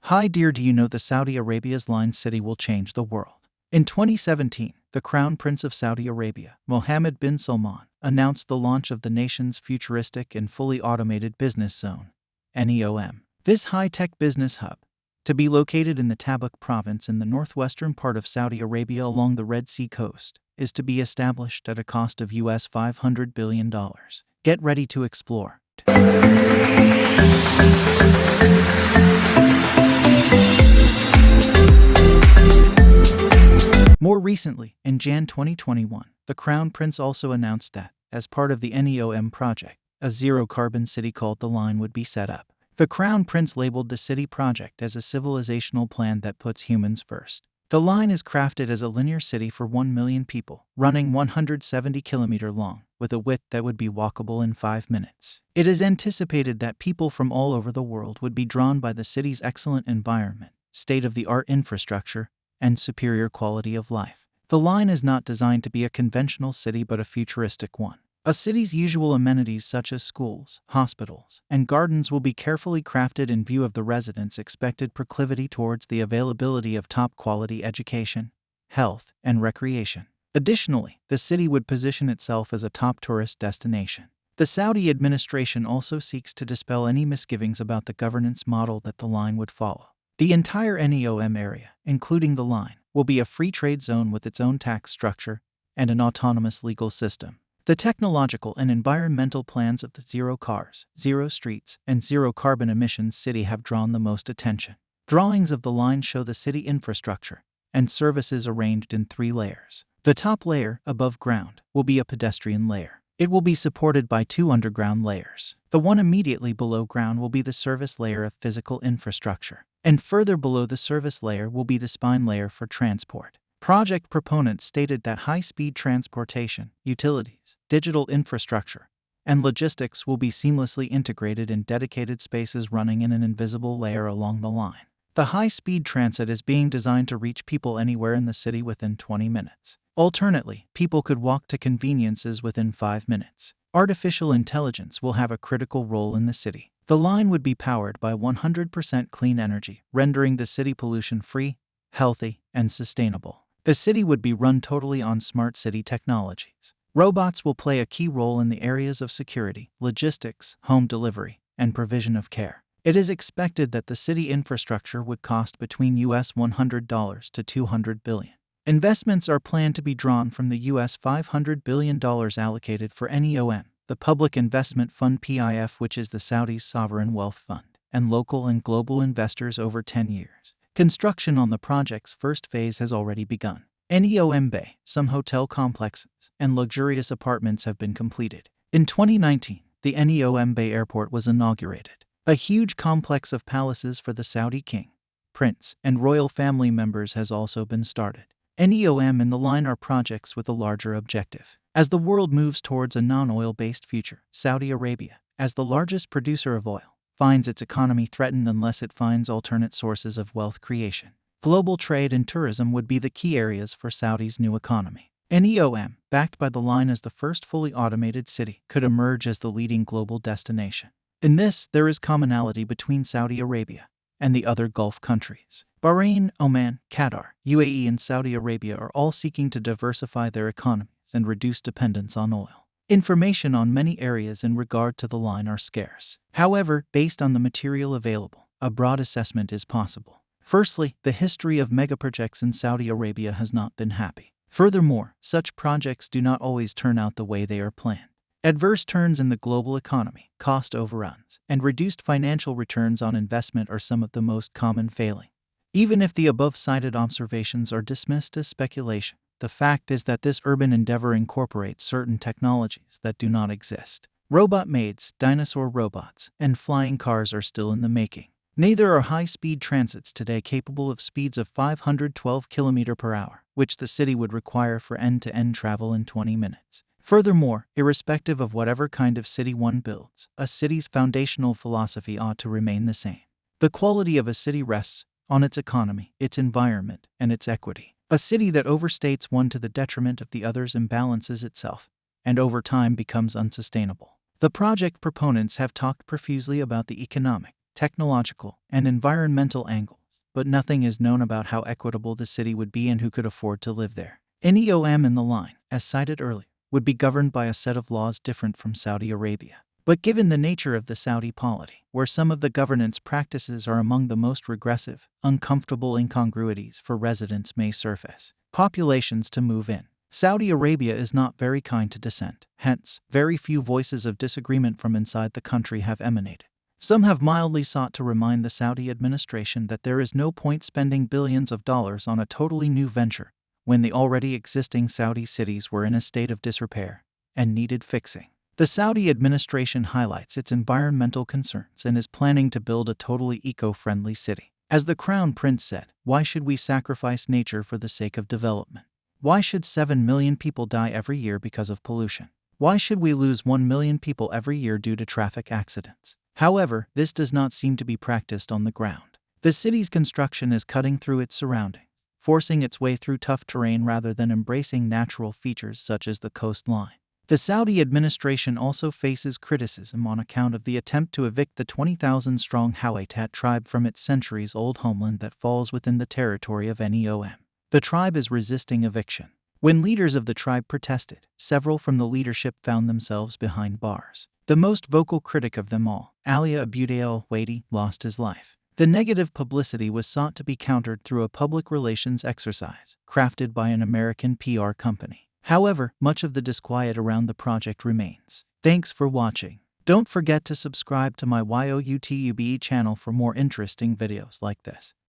Hi dear, do you know the Saudi Arabia's Line City will change the world? In 2017, the Crown Prince of Saudi Arabia, Mohammed bin Salman, announced the launch of the nation's futuristic and fully automated business zone, NEOM. This high-tech business hub, to be located in the Tabuk province in the northwestern part of Saudi Arabia along the Red Sea coast, is to be established at a cost of US $500 billion. Get ready to explore. More recently, in Jan 2021, the Crown Prince also announced that, as part of the NEOM project, a zero-carbon city called The Line would be set up. The Crown Prince labeled the city project as a civilizational plan that puts humans first. The Line is crafted as a linear city for 1 million people, running 170 km long, with a width that would be walkable in 5 minutes. It is anticipated that people from all over the world would be drawn by the city's excellent environment, state-of-the-art infrastructure, and superior quality of life. The Line is not designed to be a conventional city but a futuristic one. A city's usual amenities such as schools, hospitals, and gardens will be carefully crafted in view of the residents' expected proclivity towards the availability of top-quality education, health, and recreation. Additionally, the city would position itself as a top tourist destination. The Saudi administration also seeks to dispel any misgivings about the governance model that the Line would follow. The entire NEOM area, including the Line, will be a free trade zone with its own tax structure and an autonomous legal system. The technological and environmental plans of the Zero Cars, Zero Streets, and Zero Carbon Emissions City have drawn the most attention. Drawings of the Line show the city infrastructure and services arranged in 3 layers. The top layer, above ground, will be a pedestrian layer. It will be supported by 2 underground layers. The one immediately below ground will be the service layer of physical infrastructure, and further below the service layer will be the spine layer for transport. Project proponents stated that high-speed transportation, utilities, digital infrastructure, and logistics will be seamlessly integrated in dedicated spaces running in an invisible layer along the line. The high-speed transit is being designed to reach people anywhere in the city within 20 minutes. Alternately, people could walk to conveniences within 5 minutes. Artificial intelligence will have a critical role in the city. The Line would be powered by 100% clean energy, rendering the city pollution-free, healthy, and sustainable. The city would be run totally on smart city technologies. Robots will play a key role in the areas of security, logistics, home delivery, and provision of care. It is expected that the city infrastructure would cost between US $100 to $200 billion. Investments are planned to be drawn from the US $500 billion allocated for NEOM, the Public Investment Fund PIF, which is the Saudi's sovereign wealth fund, and local and global investors over 10 years. Construction on the project's first phase has already begun. NEOM Bay, some hotel complexes, and luxurious apartments have been completed. In 2019, the NEOM Bay Airport was inaugurated. A huge complex of palaces for the Saudi king, prince, and royal family members has also been started. NEOM and the Line are projects with a larger objective. As the world moves towards a non-oil-based future, Saudi Arabia, as the largest producer of oil, finds its economy threatened unless it finds alternate sources of wealth creation. Global trade and tourism would be the key areas for Saudi's new economy. NEOM, backed by the Line as the first fully automated city, could emerge as the leading global destination. In this, there is commonality between Saudi Arabia and the other Gulf countries. Bahrain, Oman, Qatar, UAE, and Saudi Arabia are all seeking to diversify their economies and reduce dependence on oil. Information on many areas in regard to the Line are scarce. However, based on the material available, a broad assessment is possible. Firstly, the history of megaprojects in Saudi Arabia has not been happy. Furthermore, such projects do not always turn out the way they are planned. Adverse turns in the global economy, cost overruns, and reduced financial returns on investment are some of the most common failings. Even if the above-cited observations are dismissed as speculation, the fact is that this urban endeavor incorporates certain technologies that do not exist. Robot maids, dinosaur robots, and flying cars are still in the making. Neither are high-speed transits today capable of speeds of 512 km per hour, which the city would require for end-to-end travel in 20 minutes. Furthermore, irrespective of whatever kind of city one builds, a city's foundational philosophy ought to remain the same. The quality of a city rests on its economy, its environment, and its equity. A city that overstates one to the detriment of the others imbalances itself, and over time becomes unsustainable. The project proponents have talked profusely about the economic technological, and environmental angles, but nothing is known about how equitable the city would be and who could afford to live there. NEOM in the line, as cited earlier, would be governed by a set of laws different from Saudi Arabia. But given the nature of the Saudi polity, where some of the governance practices are among the most regressive, uncomfortable incongruities for residents may surface. Populations to move in. Saudi Arabia is not very kind to dissent, hence, very few voices of disagreement from inside the country have emanated. Some have mildly sought to remind the Saudi administration that there is no point spending billions of dollars on a totally new venture when the already existing Saudi cities were in a state of disrepair and needed fixing. The Saudi administration highlights its environmental concerns and is planning to build a totally eco-friendly city. As the Crown Prince said, "Why should we sacrifice nature for the sake of development? Why should 7 million people die every year because of pollution? Why should we lose 1 million people every year due to traffic accidents?" However, this does not seem to be practiced on the ground. The city's construction is cutting through its surroundings, forcing its way through tough terrain rather than embracing natural features such as the coastline. The Saudi administration also faces criticism on account of the attempt to evict the 20,000-strong Hawaitat tribe from its centuries-old homeland that falls within the territory of NEOM. The tribe is resisting eviction. When leaders of the tribe protested, several from the leadership found themselves behind bars. The most vocal critic of them all, Alia Abudea Al-Waidi, lost his life. The negative publicity was sought to be countered through a public relations exercise crafted by an American PR company. However, much of the disquiet around the project remains. Thanks for watching. Don't forget to subscribe to my YOUTUBE channel for more interesting videos like this.